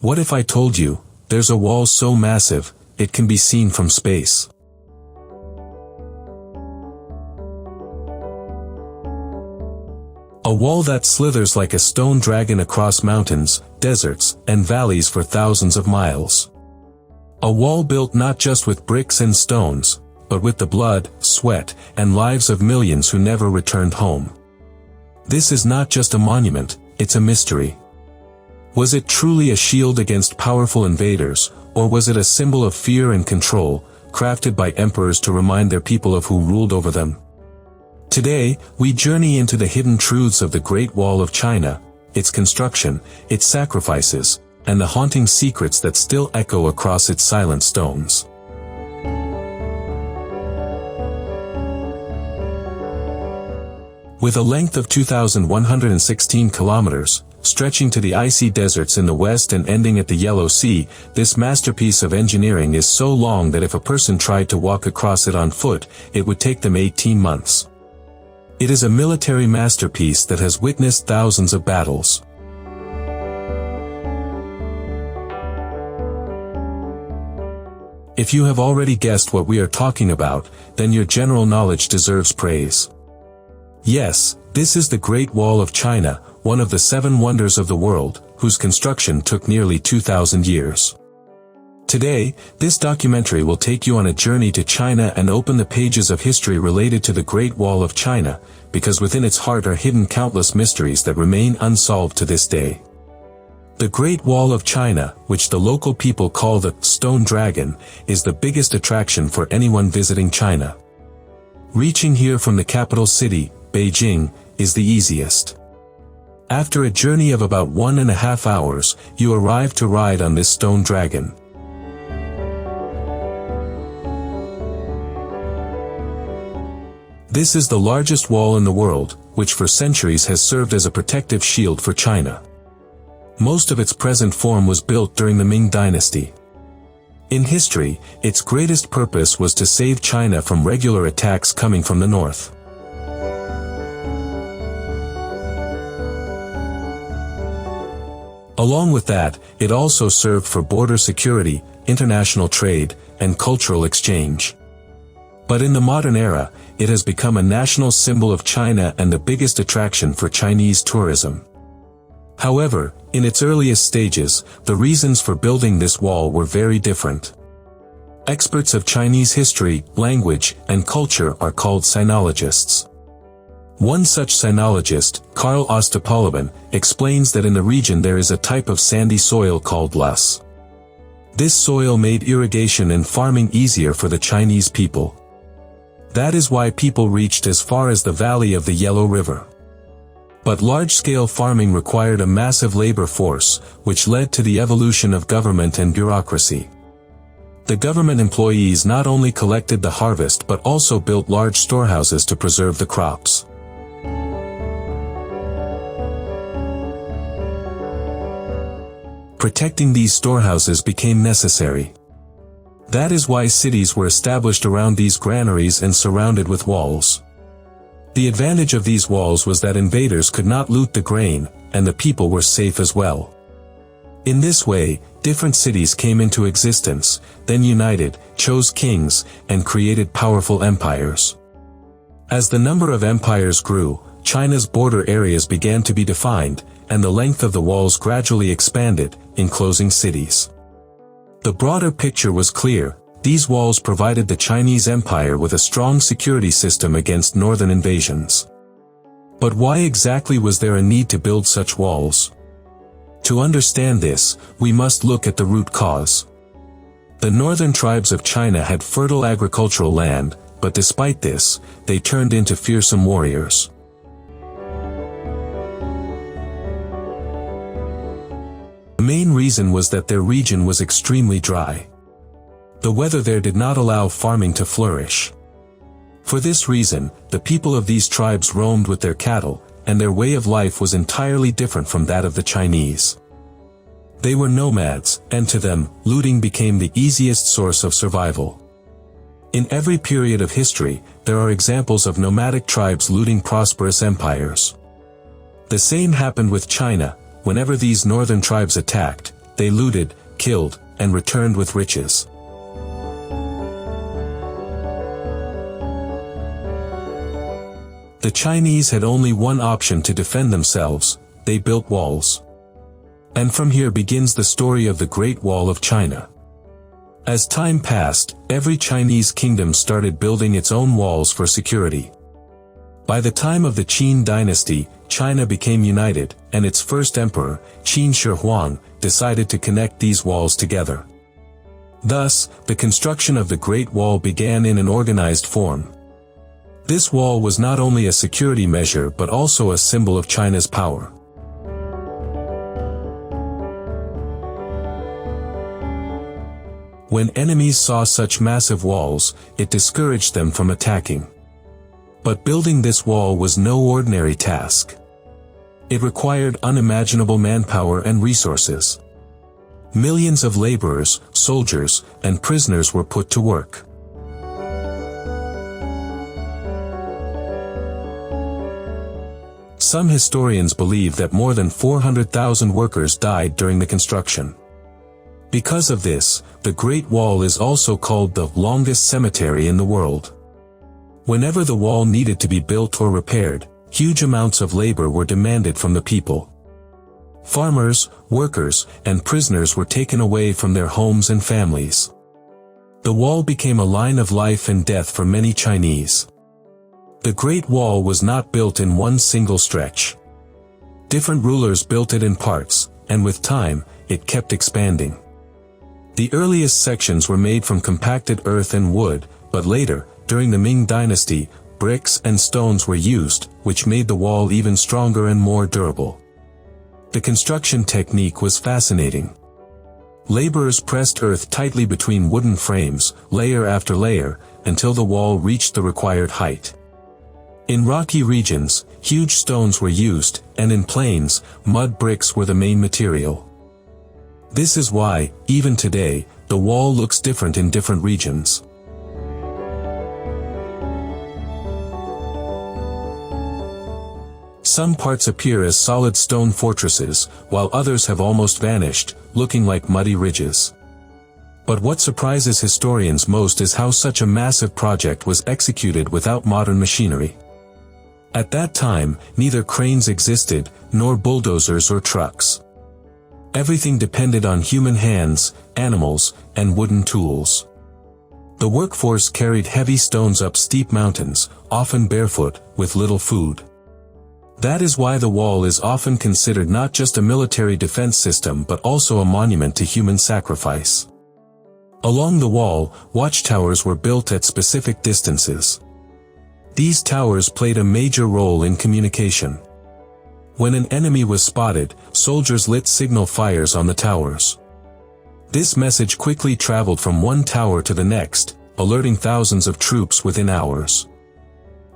What if I told you, there's a wall so massive, it can be seen from space? A wall that slithers like a stone dragon across mountains, deserts, and valleys for thousands of miles. A wall built not just with bricks and stones, but with the blood, sweat, and lives of millions who never returned home. This is not just a monument, it's a mystery. Was it truly a shield against powerful invaders, or was it a symbol of fear and control, crafted by emperors to remind their people of who ruled over them? Today, we journey into the hidden truths of the Great Wall of China, its construction, its sacrifices, and the haunting secrets that still echo across its silent stones. With a length of 2,116 kilometers, stretching to the icy deserts in the west and ending at the Yellow Sea, this masterpiece of engineering is so long that if a person tried to walk across it on foot, it would take them 18 months. It is a military masterpiece that has witnessed thousands of battles. If you have already guessed what we are talking about, then your general knowledge deserves praise. Yes, this is the Great Wall of China, one of the 7 wonders of the world, whose construction took nearly 2,000 years. Today, this documentary will take you on a journey to China and open the pages of history related to the Great Wall of China, because within its heart are hidden countless mysteries that remain unsolved to this day. The Great Wall of China, which the local people call the Stone Dragon, is the biggest attraction for anyone visiting China. Reaching here from the capital city, Beijing, is the easiest. After a journey of about 1.5 hours, you arrive to ride on this stone dragon. This is the largest wall in the world, which for centuries has served as a protective shield for China. Most of its present form was built during the Ming dynasty. In history, its greatest purpose was to save China from regular attacks coming from the north. Along with that, it also served for border security, international trade, and cultural exchange. But in the modern era, it has become a national symbol of China and the biggest attraction for Chinese tourism. However, in its earliest stages, the reasons for building this wall were very different. Experts of Chinese history, language, and culture are called sinologists. One such sinologist, Karl Ostapolobin, explains that in the region there is a type of sandy soil called loess. This soil made irrigation and farming easier for the Chinese people. That is why people reached as far as the valley of the Yellow River. But large-scale farming required a massive labor force, which led to the evolution of government and bureaucracy. The government employees not only collected the harvest but also built large storehouses to preserve the crops. Protecting these storehouses became necessary. That is why cities were established around these granaries and surrounded with walls. The advantage of these walls was that invaders could not loot the grain, and the people were safe as well. In this way, different cities came into existence, then united, chose kings, and created powerful empires. As the number of empires grew, China's border areas began to be defined, and the length of the walls gradually expanded, enclosing cities. The broader picture was clear. These walls provided the Chinese Empire with a strong security system against northern invasions. But why exactly was there a need to build such walls? To understand this, we must look at the root cause. The northern tribes of China had fertile agricultural land, but despite this, they turned into fearsome warriors. The main reason was that their region was extremely dry. The weather there did not allow farming to flourish. For this reason, the people of these tribes roamed with their cattle, and their way of life was entirely different from that of the Chinese. They were nomads, and to them, looting became the easiest source of survival. In every period of history, there are examples of nomadic tribes looting prosperous empires. The same happened with China. Whenever these northern tribes attacked, they looted, killed, and returned with riches. The Chinese had only one option to defend themselves: they built walls. And from here begins the story of the Great Wall of China. As time passed, every Chinese kingdom started building its own walls for security. By the time of the Qin dynasty, China became united, and its first emperor, Qin Shi Huang, decided to connect these walls together. Thus, the construction of the Great Wall began in an organized form. This wall was not only a security measure but also a symbol of China's power. When enemies saw such massive walls, it discouraged them from attacking. But building this wall was no ordinary task. It required unimaginable manpower and resources. Millions of laborers, soldiers, and prisoners were put to work. Some historians believe that more than 400,000 workers died during the construction. Because of this, the Great Wall is also called the longest cemetery in the world. Whenever the wall needed to be built or repaired, huge amounts of labor were demanded from the people. Farmers, workers, and prisoners were taken away from their homes and families. The wall became a line of life and death for many Chinese. The Great Wall was not built in one single stretch. Different rulers built it in parts, and with time, it kept expanding. The earliest sections were made from compacted earth and wood, but later, during the Ming dynasty, bricks and stones were used, which made the wall even stronger and more durable. The construction technique was fascinating. Laborers pressed earth tightly between wooden frames, layer after layer, until the wall reached the required height. In rocky regions, huge stones were used, and in plains, mud bricks were the main material. This is why, even today, the wall looks different in different regions. Some parts appear as solid stone fortresses, while others have almost vanished, looking like muddy ridges. But what surprises historians most is how such a massive project was executed without modern machinery. At that time, neither cranes existed, nor bulldozers or trucks. Everything depended on human hands, animals, and wooden tools. The workforce carried heavy stones up steep mountains, often barefoot, with little food. That is why the wall is often considered not just a military defense system but also a monument to human sacrifice. Along the wall, watchtowers were built at specific distances. These towers played a major role in communication. When an enemy was spotted, soldiers lit signal fires on the towers. This message quickly traveled from one tower to the next, alerting thousands of troops within hours.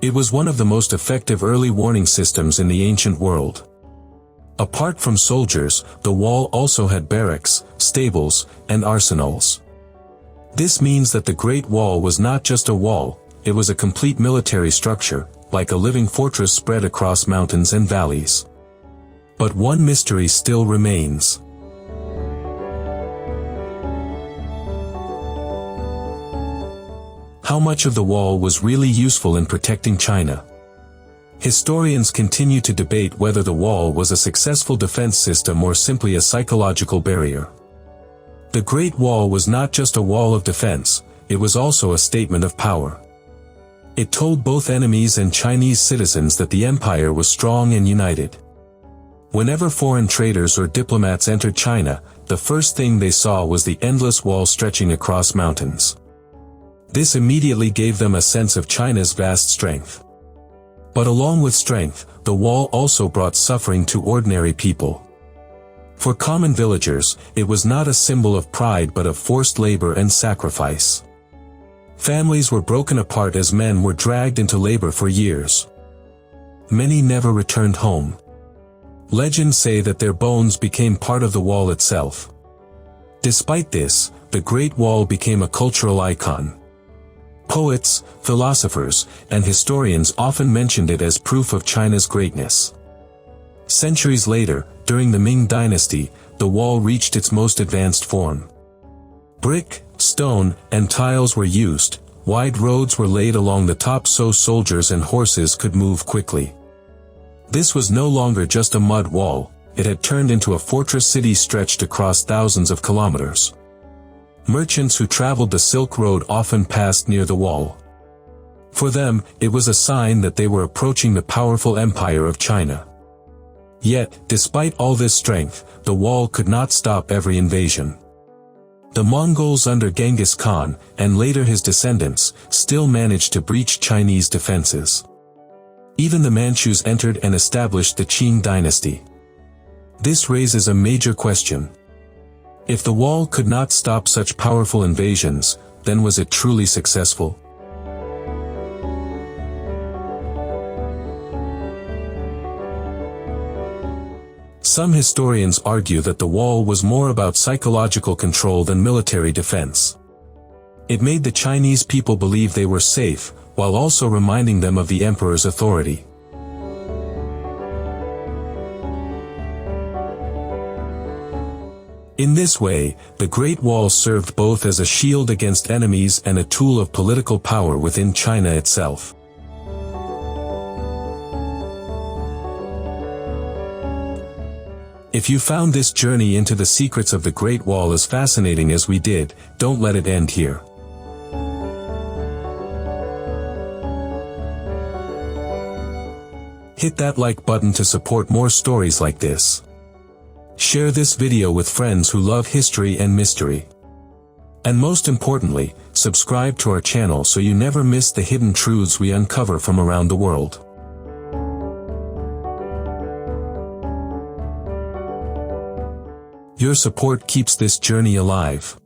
It was one of the most effective early warning systems in the ancient world. Apart from soldiers, the wall also had barracks, stables, and arsenals. This means that the Great Wall was not just a wall, it was a complete military structure, like a living fortress spread across mountains and valleys. But one mystery still remains. How much of the wall was really useful in protecting China? Historians continue to debate whether the wall was a successful defense system or simply a psychological barrier. The Great Wall was not just a wall of defense, it was also a statement of power. It told both enemies and Chinese citizens that the empire was strong and united. Whenever foreign traders or diplomats entered China, the first thing they saw was the endless wall stretching across mountains. This immediately gave them a sense of China's vast strength. But along with strength, the wall also brought suffering to ordinary people. For common villagers, it was not a symbol of pride but of forced labor and sacrifice. Families were broken apart as men were dragged into labor for years. Many never returned home. Legends say that their bones became part of the wall itself. Despite this, the Great Wall became a cultural icon. Poets, philosophers, and historians often mentioned it as proof of China's greatness. Centuries later, during the Ming dynasty, the wall reached its most advanced form. Brick, stone, and tiles were used, wide roads were laid along the top so soldiers and horses could move quickly. This was no longer just a mud wall, it had turned into a fortress city stretched across thousands of kilometers. Merchants who traveled the Silk Road often passed near the wall. For them, it was a sign that they were approaching the powerful empire of China. Yet, despite all this strength, the wall could not stop every invasion. The Mongols under Genghis Khan, and later his descendants, still managed to breach Chinese defenses. Even the Manchus entered and established the Qing dynasty. This raises a major question. If the wall could not stop such powerful invasions, then was it truly successful? Some historians argue that the wall was more about psychological control than military defense. It made the Chinese people believe they were safe, while also reminding them of the emperor's authority. In this way, the Great Wall served both as a shield against enemies and a tool of political power within China itself. If you found this journey into the secrets of the Great Wall as fascinating as we did, don't let it end here. Hit that like button to support more stories like this. Share this video with friends who love history and mystery. And most importantly, subscribe to our channel so you never miss the hidden truths we uncover from around the world. Your support keeps this journey alive.